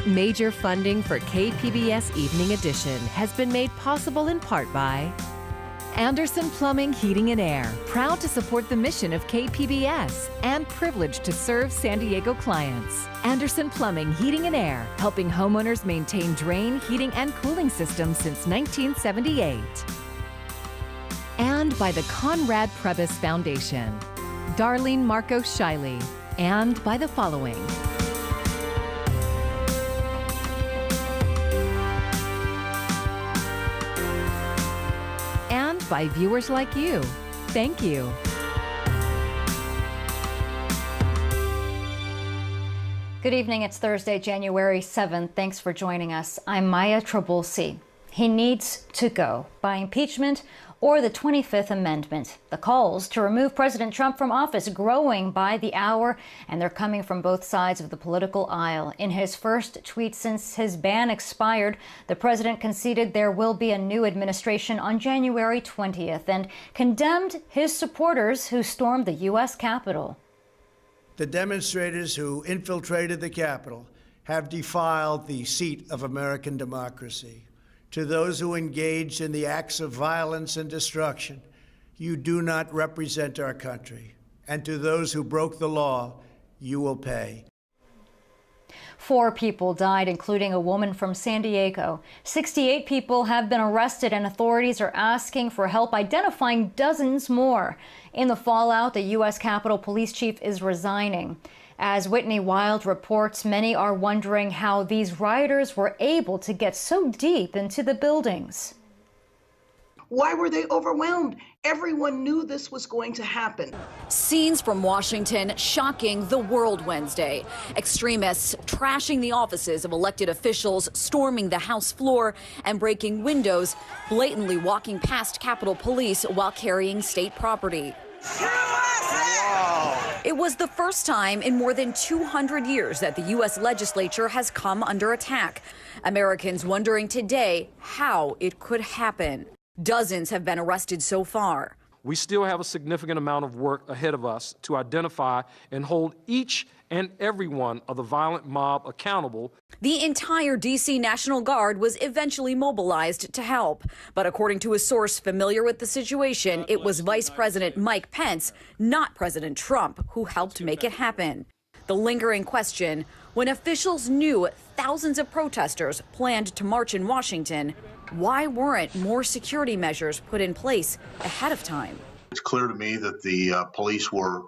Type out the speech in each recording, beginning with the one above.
Major funding for KPBS Evening Edition has been made possible in part by Anderson Plumbing, Heating and Air, proud to support the mission of KPBS and privileged to serve San Diego clients. Anderson Plumbing, Heating and Air, helping homeowners maintain drain, heating, and cooling systems since 1978. And by the Conrad Prebys Foundation, Darlene Marco Shiley, and by the following. And by viewers like you. Thank you. Good evening. It's Thursday, January 7th. Thanks for joining us. I'm Maya Trabulsi. He needs to go by impeachment or the 25th Amendment. The calls to remove President Trump from office growing by the hour, and they're coming from both sides of the political aisle. In his first tweet since his ban expired, the president conceded there will be a new administration on January 20th and condemned his supporters who stormed the U.S. Capitol. The demonstrators who infiltrated the Capitol have defiled the seat of American democracy. To those who engaged in the acts of violence and destruction, you do not represent our country. And to those who broke the law, you will pay. 4 people died, including a woman from San Diego. 68 people have been arrested, and authorities are asking for help identifying dozens more. In the fallout, the U.S. Capitol Police Chief is resigning. As Whitney Wild reports, many are wondering how these rioters were able to get so deep into the buildings. Why were they overwhelmed? Everyone knew this was going to happen. Scenes from Washington shocking the world Wednesday. Extremists trashing the offices of elected officials, storming the House floor and breaking windows, blatantly walking past Capitol Police while carrying state property. It was the first time in more than 200 years that the U.S. legislature has come under attack. Americans wondering today how it could happen. Dozens have been arrested so far. We still have a significant amount of work ahead of us to identify and hold each and every one of the violent mob accountable. The entire D.C. National Guard was eventually mobilized to help. But according to a source familiar with the situation, it was Vice President Mike Pence, not President Trump, who helped make it happen. The lingering question, when officials knew thousands of protesters planned to march in Washington, why weren't more security measures put in place ahead of time? It's clear to me that the police were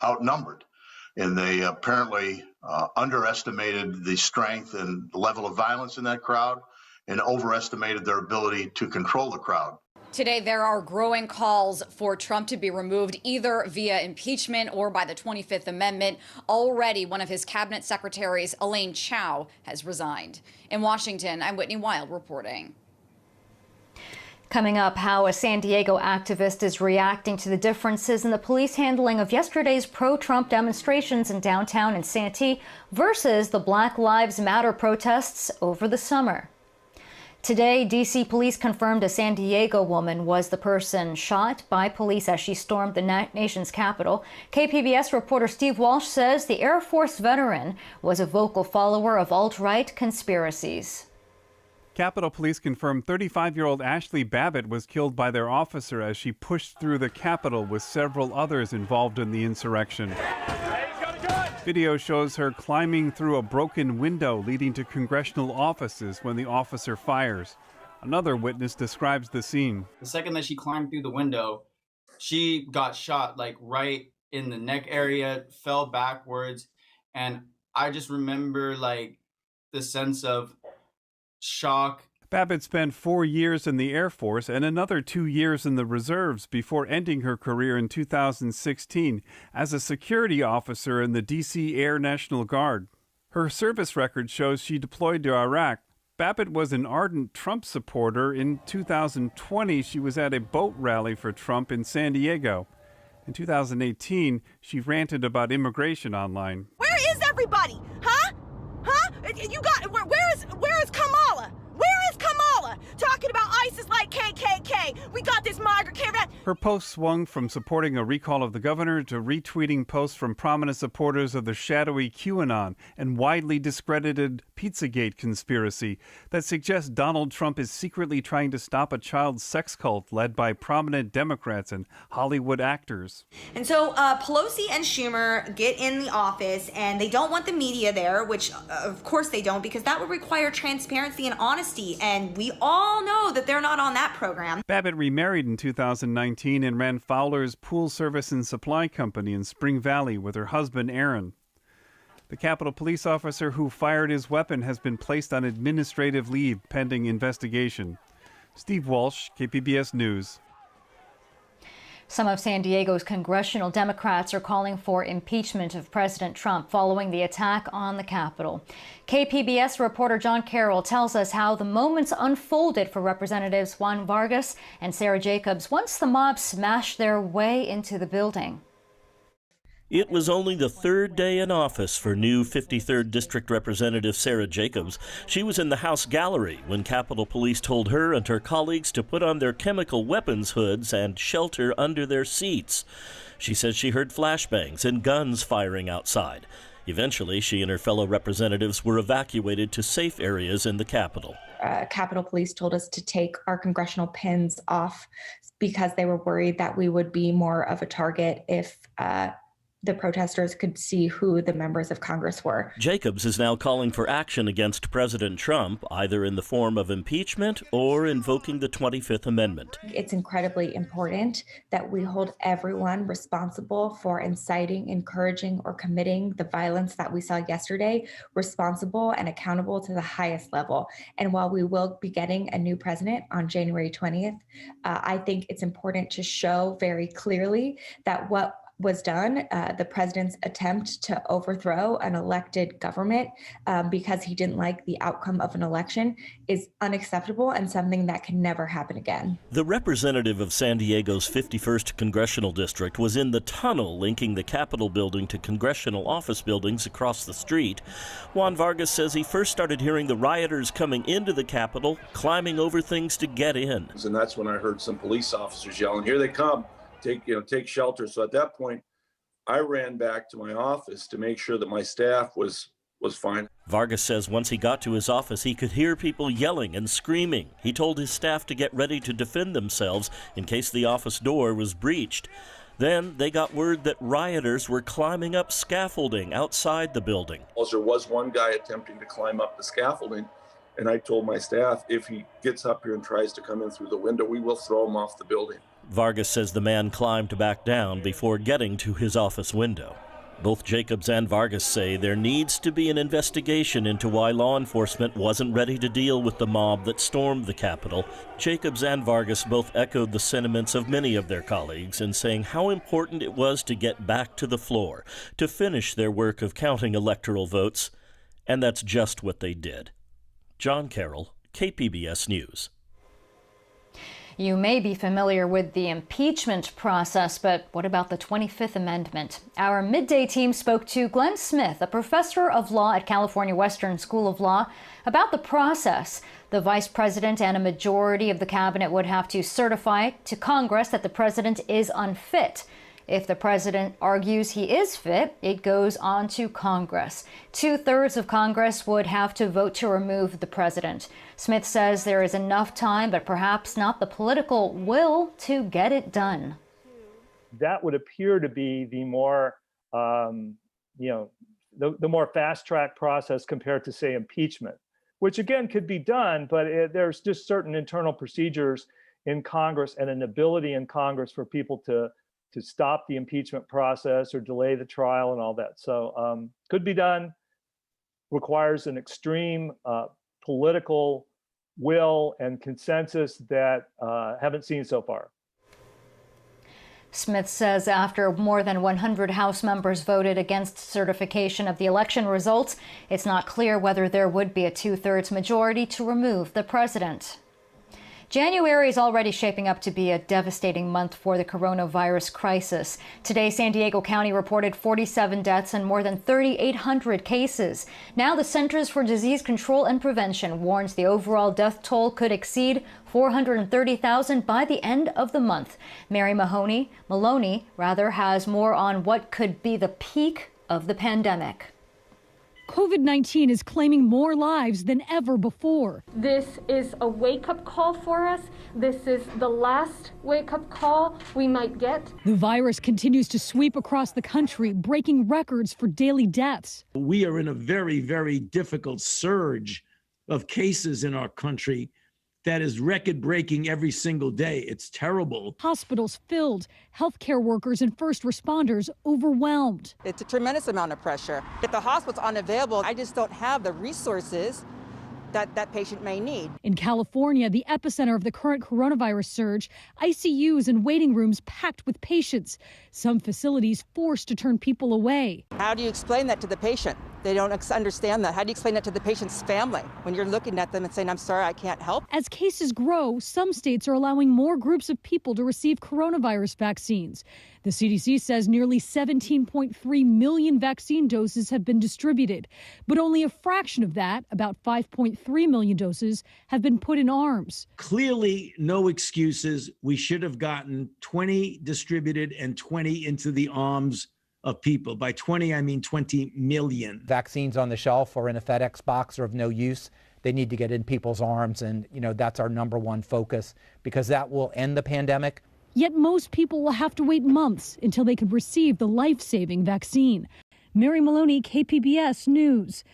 outnumbered, and they apparently underestimated the strength and level of violence in that crowd and overestimated their ability to control the crowd. Today, there are growing calls for Trump to be removed either via impeachment or by the 25th Amendment. Already, one of his cabinet secretaries, Elaine Chao, has resigned. In Washington, I'm Whitney Wild reporting. Coming up, how a San Diego activist is reacting to the differences in the police handling of yesterday's pro-Trump demonstrations in downtown and Santee versus the Black Lives Matter protests over the summer. Today, D.C. police confirmed a San Diego woman was the person shot by police as she stormed the nation's capital. KPBS reporter Steve Walsh says the Air Force veteran was a vocal follower of alt-right conspiracies. Capitol Police confirmed 35-year-old Ashley Babbitt was killed by their officer as she pushed through the Capitol with several others involved in the insurrection. Video shows her climbing through a broken window leading to congressional offices when the officer fires. Another witness describes the scene. The second that she climbed through the window, she got shot like right in the neck area, fell backwards, and I just remember like the sense of shock. Babbitt spent 4 years in the Air Force and another 2 years in the reserves before ending her career in 2016 as a security officer in the D.C. Air National Guard. Her service record shows she deployed to Iraq. Babbitt was an ardent Trump supporter. In 2020, she was at a boat rally for Trump in San Diego. In 2018, she ranted about immigration online. Where is everybody? Huh? You got where is Kamala? Where is Kamala? Talking about ISIS like KKK. We got this, Margaret Carey. Her post swung from supporting a recall of the governor to retweeting posts from prominent supporters of the shadowy QAnon and widely discredited Pizzagate conspiracy that suggests Donald Trump is secretly trying to stop a child sex cult led by prominent Democrats and Hollywood actors. And so Pelosi and Schumer get in the office and they don't want the media there, which of course they don't, because that would require transparency and honesty. And we all know that they're not on that program. Babbitt remarried in 2019 and ran Fowler's Pool Service and Supply Company in Spring Valley with her husband, Aaron. The Capitol police officer who fired his weapon has been placed on administrative leave pending investigation. Steve Walsh, KPBS News. Some of San Diego's congressional Democrats are calling for impeachment of President Trump following the attack on the Capitol. KPBS reporter John Carroll tells us how the moments unfolded for Representatives Juan Vargas and Sarah Jacobs once the mob smashed their way into the building. It was only the third day in office for new 53rd District Representative Sarah Jacobs. She was in the House gallery when Capitol Police told her and her colleagues to put on their chemical weapons hoods and shelter under their seats. She says she heard flashbangs and guns firing outside. Eventually, she and her fellow representatives were evacuated to safe areas in the Capitol. Capitol Police told us to take our congressional pins off because they were worried that we would be more of a target if the protesters could see who the members of Congress were. Jacobs is now calling for action against President Trump, either in the form of impeachment or invoking the 25th Amendment. It's incredibly important that we hold everyone responsible for inciting, encouraging, or committing the violence that we saw yesterday, responsible and accountable to the highest level. And while we will be getting a new president on January 20th, I think it's important to show very clearly that what was done, the president's attempt to overthrow an elected government because he didn't like the outcome of an election, is unacceptable and something that can never happen again. The representative of San Diego's 51st Congressional District was in the tunnel linking the Capitol building to congressional office buildings across the street. Juan Vargas says he first started hearing the rioters coming into the Capitol, climbing over things to get in. And that's when I heard some police officers yelling, "Here they come. Take shelter." So at that point, I ran back to my office to make sure that my staff was fine. Vargas says once he got to his office, he could hear people yelling and screaming. He told his staff to get ready to defend themselves in case the office door was breached. Then they got word that rioters were climbing up scaffolding outside the building. There was one guy attempting to climb up the scaffolding, and I told my staff, if he gets up here and tries to come in through the window, we will throw him off the building. Vargas says the man climbed back down before getting to his office window. Both Jacobs and Vargas say there needs to be an investigation into why law enforcement wasn't ready to deal with the mob that stormed the Capitol. Jacobs and Vargas both echoed the sentiments of many of their colleagues in saying how important it was to get back to the floor, to finish their work of counting electoral votes, and that's just what they did. John Carroll, KPBS News. You may be familiar with the impeachment process, but what about the 25th Amendment? Our midday team spoke to Glenn Smith, a professor of law at California Western School of Law, about the process. The vice president and a majority of the cabinet would have to certify to Congress that the president is unfit. If the president argues he is fit, it goes on to Congress. 2/3 of Congress would have to vote to remove the president. Smith says there is enough time, but perhaps not the political will to get it done. That would appear to be the more, the more fast-track process compared to, say, impeachment, which again could be done, but there's just certain internal procedures in Congress and an ability in Congress for people to stop the impeachment process or delay the trial and all that. So could be done, requires an extreme political will and consensus that haven't seen so far. Smith says after more than 100 House members voted against certification of the election results, it's not clear whether there would be a 2/3 majority to remove the president. January is already shaping up to be a devastating month for the coronavirus crisis. Today, San Diego County reported 47 deaths and more than 3,800 cases. Now, the Centers for Disease Control and Prevention warns the overall death toll could exceed 430,000 by the end of the month. Mary Maloney has more on what could be the peak of the pandemic. COVID-19 is claiming more lives than ever before. This is a wake-up call for us. This is the last wake-up call we might get. The virus continues to sweep across the country, breaking records for daily deaths. We are in a very, very difficult surge of cases in our country that is record-breaking every single day. It's terrible. Hospitals filled, healthcare workers and first responders overwhelmed. It's a tremendous amount of pressure. If the hospital's unavailable, I just don't have the resources that patient may need. In California, the epicenter of the current coronavirus surge, ICUs and waiting rooms packed with patients. Some facilities forced to turn people away. How do you explain that to the patient? They don't understand that. How do you explain that to the patient's family when you're looking at them and saying, I'm sorry, I can't help? As cases grow, some states are allowing more groups of people to receive coronavirus vaccines. The CDC says nearly 17.3 million vaccine doses have been distributed, but only a fraction of that, about 5.3 million doses, have been put in arms. Clearly, no excuses. We should have gotten 20 distributed and 20 into the arms of people. By 20, I mean 20 million. Vaccines on the shelf or in a FedEx box are of no use. They need to get in people's arms, and that's our number one focus, because that will end the pandemic. Yet most people will have to wait months until they could receive the life-saving vaccine. Mary Maloney, KPBS News.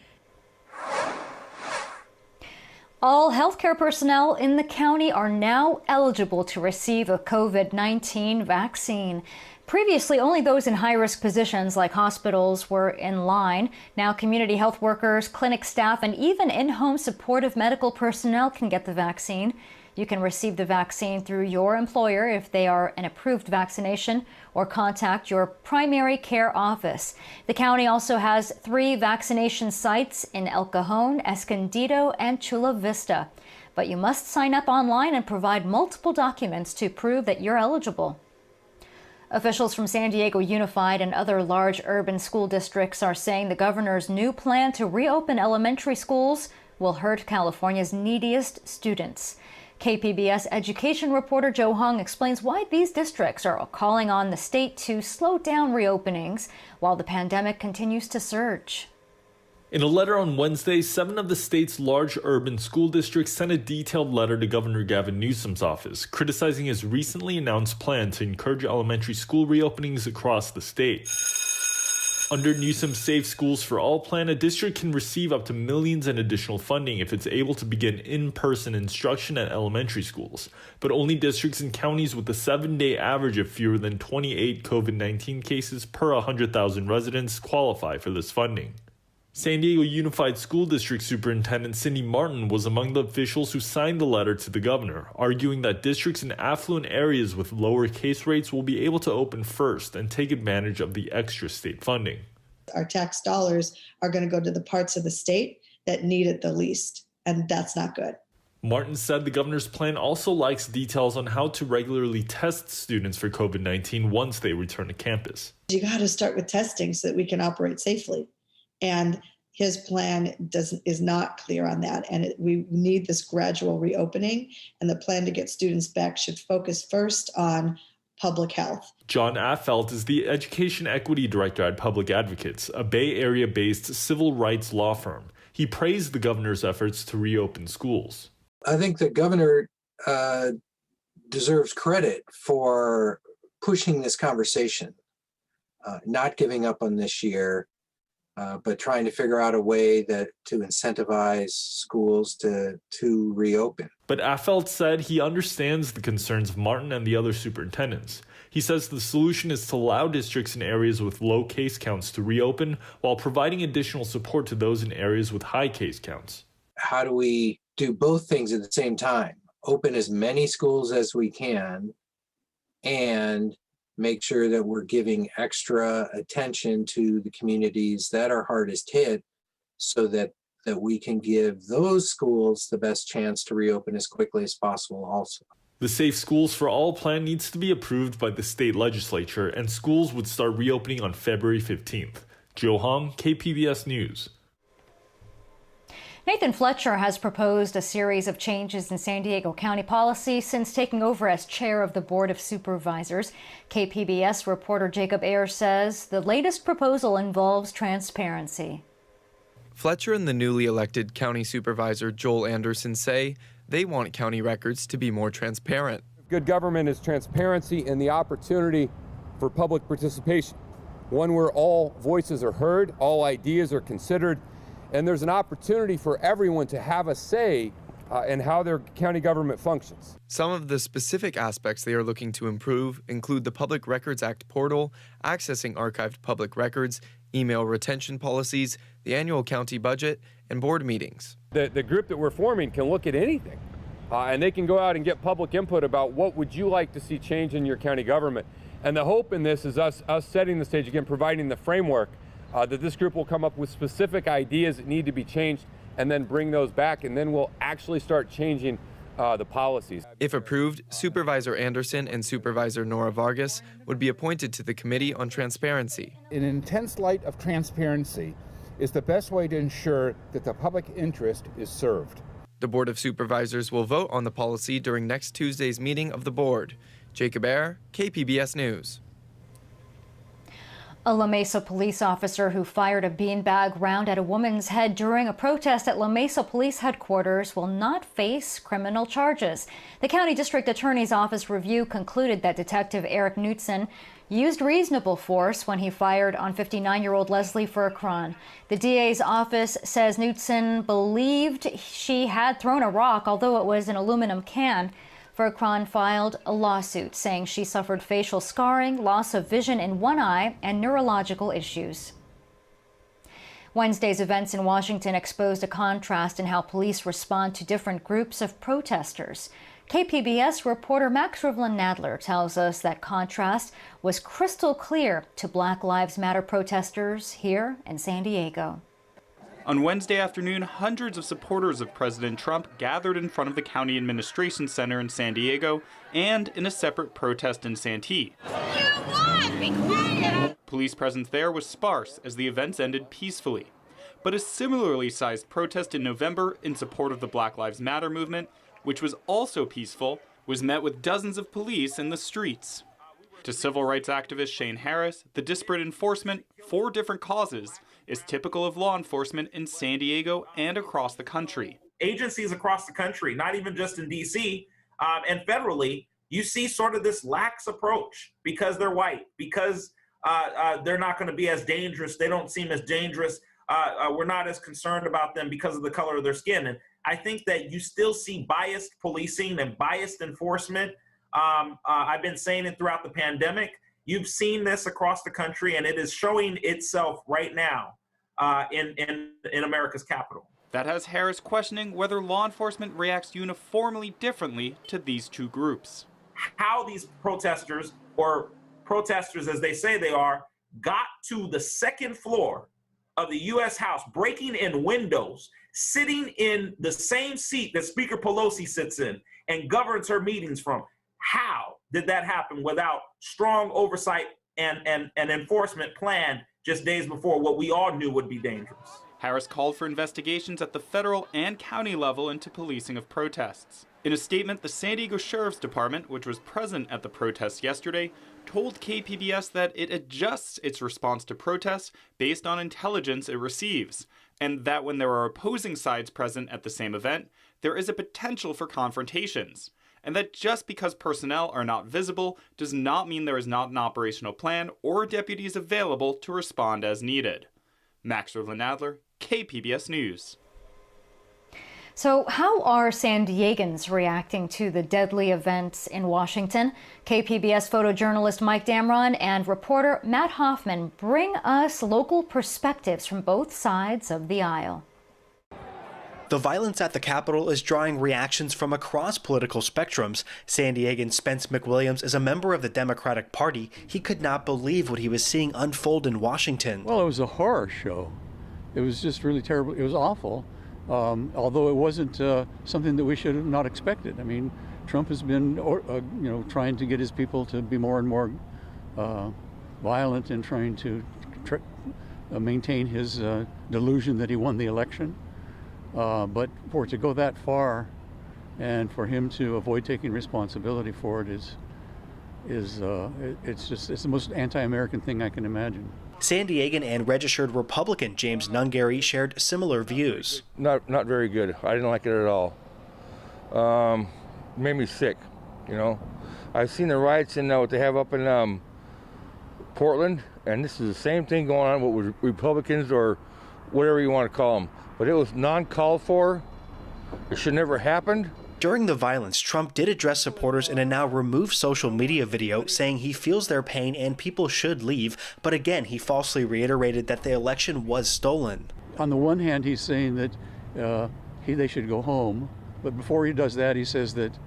All healthcare personnel in the county are now eligible to receive a COVID-19 vaccine. Previously, only those in high-risk positions like hospitals were in line. Now, community health workers, clinic staff, and even in-home supportive medical personnel can get the vaccine. You can receive the vaccine through your employer if they are an approved vaccination, or contact your primary care office. The county also has 3 vaccination sites in El Cajon, Escondido, and Chula Vista. But you must sign up online and provide multiple documents to prove that you're eligible. Officials from San Diego Unified and other large urban school districts are saying the governor's new plan to reopen elementary schools will hurt California's neediest students. KPBS education reporter Joe Hung explains why these districts are calling on the state to slow down reopenings while the pandemic continues to surge. In a letter on Wednesday, 7 of the state's large urban school districts sent a detailed letter to Governor Gavin Newsom's office, criticizing his recently announced plan to encourage elementary school reopenings across the state. Under Newsom's Safe Schools for All plan, a district can receive up to millions in additional funding if it's able to begin in-person instruction at elementary schools. But only districts and counties with a 7-day average of fewer than 28 COVID-19 cases per 100,000 residents qualify for this funding. San Diego Unified School District Superintendent Cindy Martin was among the officials who signed the letter to the governor, arguing that districts in affluent areas with lower case rates will be able to open first and take advantage of the extra state funding. Our tax dollars are going to go to the parts of the state that need it the least, and that's not good. Martin said the governor's plan also lacks details on how to regularly test students for COVID-19 once they return to campus. You got to start with testing so that we can operate safely. And his plan is not clear on that. And we need this gradual reopening. And the plan to get students back should focus first on public health. John Affelt is the Education Equity Director at Public Advocates, a Bay Area-based civil rights law firm. He praised the governor's efforts to reopen schools. I think the governor deserves credit for pushing this conversation, not giving up on this year, but trying to figure out a way to incentivize schools to reopen. But Affelt said he understands the concerns of Martin and the other superintendents. He says the solution is to allow districts in areas with low case counts to reopen while providing additional support to those in areas with high case counts. How do we do both things at the same time? Open as many schools as we can and make sure that we're giving extra attention to the communities that are hardest hit so that that we can give those schools the best chance to reopen as quickly as possible also. The Safe Schools for All plan needs to be approved by the state legislature, and schools would start reopening on February 15th. Joe Hong, KPBS News. Nathan Fletcher has proposed a series of changes in San Diego County policy since taking over as chair of the Board of Supervisors. KPBS reporter Jacob Ayers says the latest proposal involves transparency. Fletcher and the newly elected county supervisor Joel Anderson say they want county records to be more transparent. Good government is transparency and the opportunity for public participation, one where all voices are heard, all ideas are considered, and there's an opportunity for everyone to have a say in how their county government functions. Some of the specific aspects they are looking to improve include the Public Records Act portal, accessing archived public records, email retention policies, the annual county budget, and board meetings. The group that we're forming can look at anything, and they can go out and get public input about what would you like to see change in your county government. And the hope in this is us setting the stage, again, providing the framework that this group will come up with specific ideas that need to be changed and then bring those back, and then we'll actually start changing the policies. If approved, Supervisor Anderson and Supervisor Nora Vargas would be appointed to the Committee on Transparency. An intense light of transparency is the best way to ensure that the public interest is served. The Board of Supervisors will vote on the policy during next Tuesday's meeting of the board. Jacob Ayer, KPBS News. A La Mesa police officer who fired a beanbag round at a woman's head during a protest at La Mesa Police Headquarters will not face criminal charges. The county district attorney's office review concluded that Detective Eric Knutson used reasonable force when he fired on 59-year-old Leslie Furcron. The DA's office says Knutson believed she had thrown a rock, although it was an aluminum can. Furcron filed a lawsuit saying she suffered facial scarring, loss of vision in one eye, and neurological issues. Wednesday's events in Washington exposed a contrast in how police respond to different groups of protesters. KPBS reporter Max Rivlin-Nadler tells us that contrast was crystal clear to Black Lives Matter protesters here in San Diego. On Wednesday afternoon, hundreds of supporters of President Trump gathered in front of the County Administration Center in San Diego and in a separate protest in Santee. Police presence there was sparse as the events ended peacefully. But a similarly sized protest in November in support of the Black Lives Matter movement, which was also peaceful, was met with dozens of police in the streets. To civil rights activist Shane Harris, the disparate enforcement for different causes is typical of law enforcement in San Diego and across the country. Agencies across the country, not even just in DC and federally, you see sort of this lax approach because they're white, because they're not going to be as dangerous. They don't seem as dangerous. We're not as concerned about them because of the color of their skin. And I think that you still see biased policing and biased enforcement. I've been saying it throughout the pandemic. You've seen this across the country, and it is showing itself right now in America's capital. That has Harris questioning whether law enforcement reacts uniformly differently to these two groups. How these protesters, or protesters as they say they are, got to the second floor of the U.S. House, breaking in windows, sitting in the same seat that Speaker Pelosi sits in and governs her meetings from. How did that happen without strong oversight and enforcement plan just days before what we all knew would be dangerous? Harris called for investigations at the federal and county level into policing of protests. In a statement, the San Diego Sheriff's Department, which was present at the protests yesterday, told KPBS that it adjusts its response to protests based on intelligence it receives, and that when there are opposing sides present at the same event, there is a potential for confrontations, and that just because personnel are not visible does not mean there is not an operational plan or deputies available to respond as needed. Max Rivlin-Nadler, KPBS News. So how are San Diegans reacting to the deadly events in Washington? KPBS photojournalist Mike Damron and reporter Matt Hoffman bring us local perspectives from both sides of the aisle. The violence at the Capitol is drawing reactions from across political spectrums. San Diegan Spence McWilliams is a member of the Democratic Party. He could not believe what he was seeing unfold in Washington. Well, it was a horror show. It was just really terrible. It was awful, although it wasn't something that we should have not expected. I mean, Trump has been, trying to get his people to be more and more violent and trying to maintain his delusion that he won the election. But for it to go that far, and for him to avoid taking responsibility for it it's the most anti-American thing I can imagine. San Diegan and registered Republican James Nungary shared similar views. Not very good. I didn't like it at all. Made me sick, I've seen the riots in what they have up in Portland, and this is the same thing going on with Republicans or whatever you want to call them. But it was non-called for. It should never happened. During the violence, Trump did address supporters in a now removed social media video saying he feels their pain and people should leave, but again, he falsely reiterated that the election was stolen. On the one hand, he's saying that they should go home, but before he does that, he says that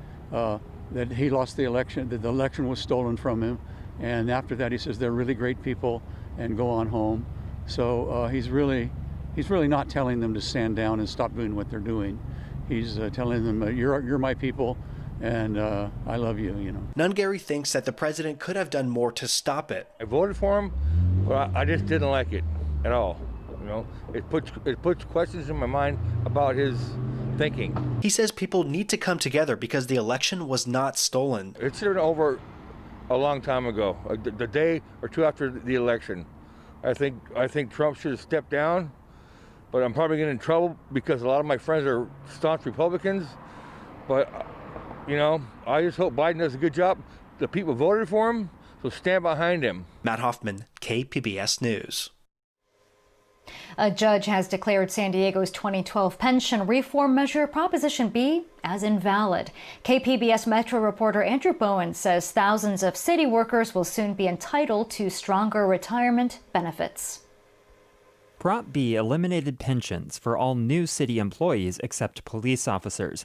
he lost the election, that the election was stolen from him, and after that, he says they're really great people and go on home. So he's really not telling them to stand down and stop doing what they're doing. He's telling them, you're my people, and I love you, Nungary thinks that the president could have done more to stop it. I voted for him, but I just didn't like it at all. It puts questions in my mind about his thinking. He says people need to come together because the election was not stolen. It should have been over a long time ago, the day or two after the election. I think Trump should have stepped down. But I'm probably getting in trouble because a lot of my friends are staunch Republicans. But, I just hope Biden does a good job. The people voted for him, so stand behind him. Matt Hoffman, KPBS News. A judge has declared San Diego's 2012 pension reform measure, Proposition B, as invalid. KPBS Metro reporter Andrew Bowen says thousands of city workers will soon be entitled to stronger retirement benefits. Prop B eliminated pensions for all new city employees except police officers.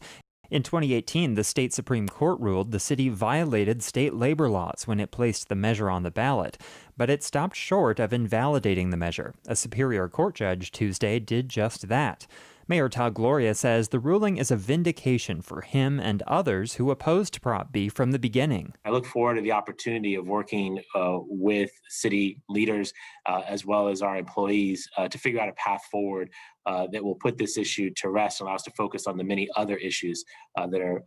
In 2018, the state Supreme Court ruled the city violated state labor laws when it placed the measure on the ballot, but it stopped short of invalidating the measure. A Superior Court judge Tuesday did just that. Mayor Todd Gloria says the ruling is a vindication for him and others who opposed Prop B from the beginning. I look forward to the opportunity of working with city leaders as well as our employees to figure out a path forward that will put this issue to rest and allow us to focus on the many other issues that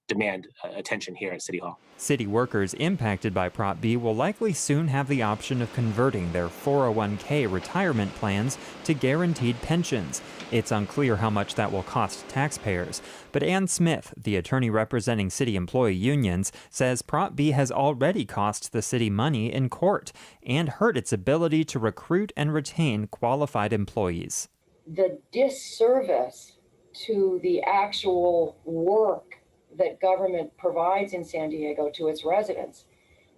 demand attention here at City Hall. City workers impacted by Prop B will likely soon have the option of converting their 401k retirement plans to guaranteed pensions. It's unclear how much that will cost taxpayers. But Ann Smith, the attorney representing city employee unions, says Prop B has already cost the city money in court and hurt its ability to recruit and retain qualified employees. The disservice to the actual work that government provides in San Diego to its residents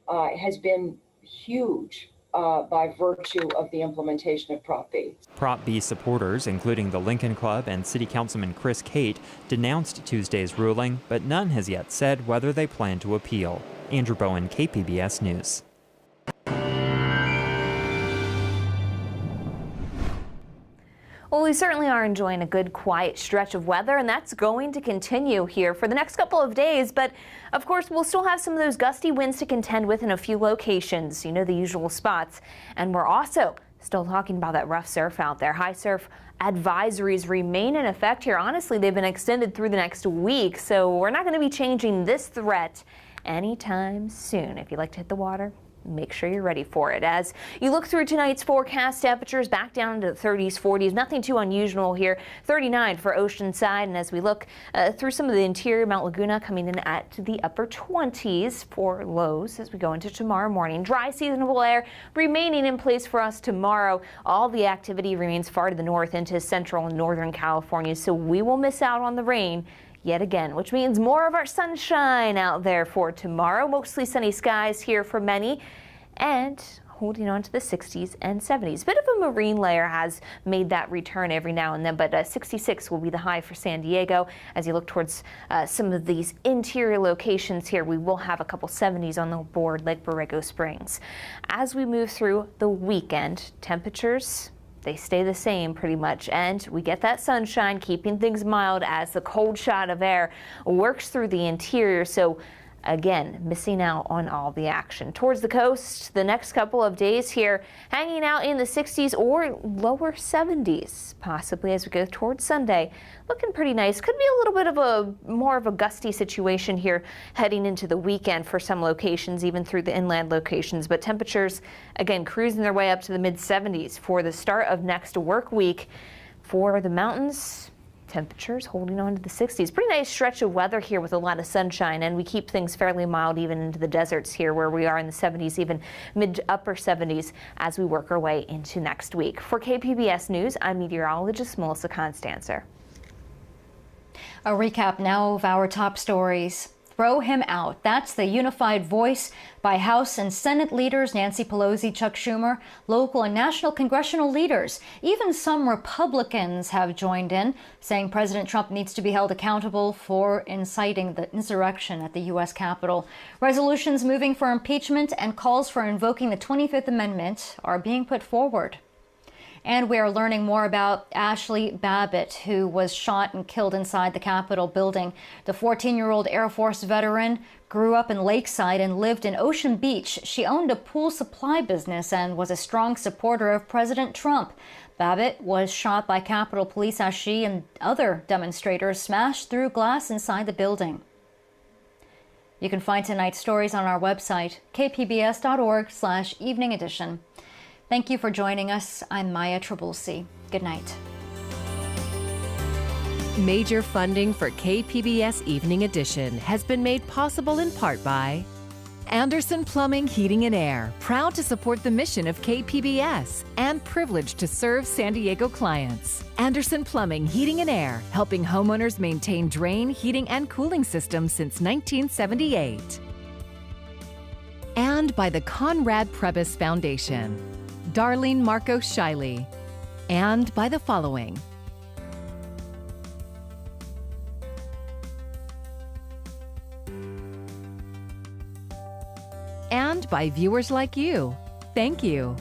has been huge by virtue of the implementation of Prop B. Prop B supporters, including the Lincoln Club and City Councilman Chris Cate, denounced Tuesday's ruling, but none has yet said whether they plan to appeal. Andrew Bowen, KPBS News. Well, we certainly are enjoying a good, quiet stretch of weather, and that's going to continue here for the next couple of days. But, of course, we'll still have some of those gusty winds to contend with in a few locations, the usual spots. And we're also still talking about that rough surf out there. High surf advisories remain in effect here. Honestly, they've been extended through the next week, so we're not going to be changing this threat anytime soon. If you like to hit the water, make sure you're ready for it. As you look through tonight's forecast, temperatures back down to the 30s, 40s, nothing too unusual here. 39 for Oceanside, and as we look through some of the interior, Mount Laguna coming in at the upper 20s for lows as we go into tomorrow morning. Dry seasonable air remaining in place for us tomorrow. All the activity remains far to the north into central and northern California, so we will miss out on the rain yet again, which means more of our sunshine out there for tomorrow. Mostly sunny skies here for many and holding on to the 60s and 70s. Bit of a marine layer has made that return every now and then, but 66 will be the high for San Diego. As you look towards some of these interior locations here, we will have a couple 70s on the board, like Borrego Springs. As we move through the weekend, temperatures they stay the same pretty much, and we get that sunshine, keeping things mild as the cold shot of air works through the interior. So again, missing out on all the action. Towards the coast, the next couple of days here, hanging out in the 60s or lower 70s, possibly as we go towards Sunday. Looking pretty nice. Could be a little bit of more of a gusty situation here heading into the weekend for some locations, even through the inland locations. But temperatures, again, cruising their way up to the mid-70s for the start of next work week. For the mountains, temperatures holding on to the 60s. Pretty nice stretch of weather here with a lot of sunshine, and we keep things fairly mild even into the deserts here where we are in the 70s, even mid to upper 70s as we work our way into next week. For KPBS News, I'm meteorologist Melissa Constancer. A recap now of our top stories. Throw him out. That's the unified voice by House and Senate leaders Nancy Pelosi, Chuck Schumer, local and national congressional leaders. Even some Republicans have joined in, saying President Trump needs to be held accountable for inciting the insurrection at the U.S. Capitol. Resolutions moving for impeachment and calls for invoking the 25th Amendment are being put forward. And we are learning more about Ashli Babbitt, who was shot and killed inside the Capitol building. The 14-year-old Air Force veteran grew up in Lakeside and lived in Ocean Beach. She owned a pool supply business and was a strong supporter of President Trump. Babbitt was shot by Capitol Police as she and other demonstrators smashed through glass inside the building. You can find tonight's stories on our website, kpbs.org/evening edition. Thank you for joining us. I'm Maya Trabulsi. Good night. Major funding for KPBS Evening Edition has been made possible in part by Anderson Plumbing, Heating and Air, proud to support the mission of KPBS and privileged to serve San Diego clients. Anderson Plumbing, Heating and Air, helping homeowners maintain drain, heating, and cooling systems since 1978. And by the Conrad Prebys Foundation. Darlene Marco Shiley, and by the following. And by viewers like you. Thank you.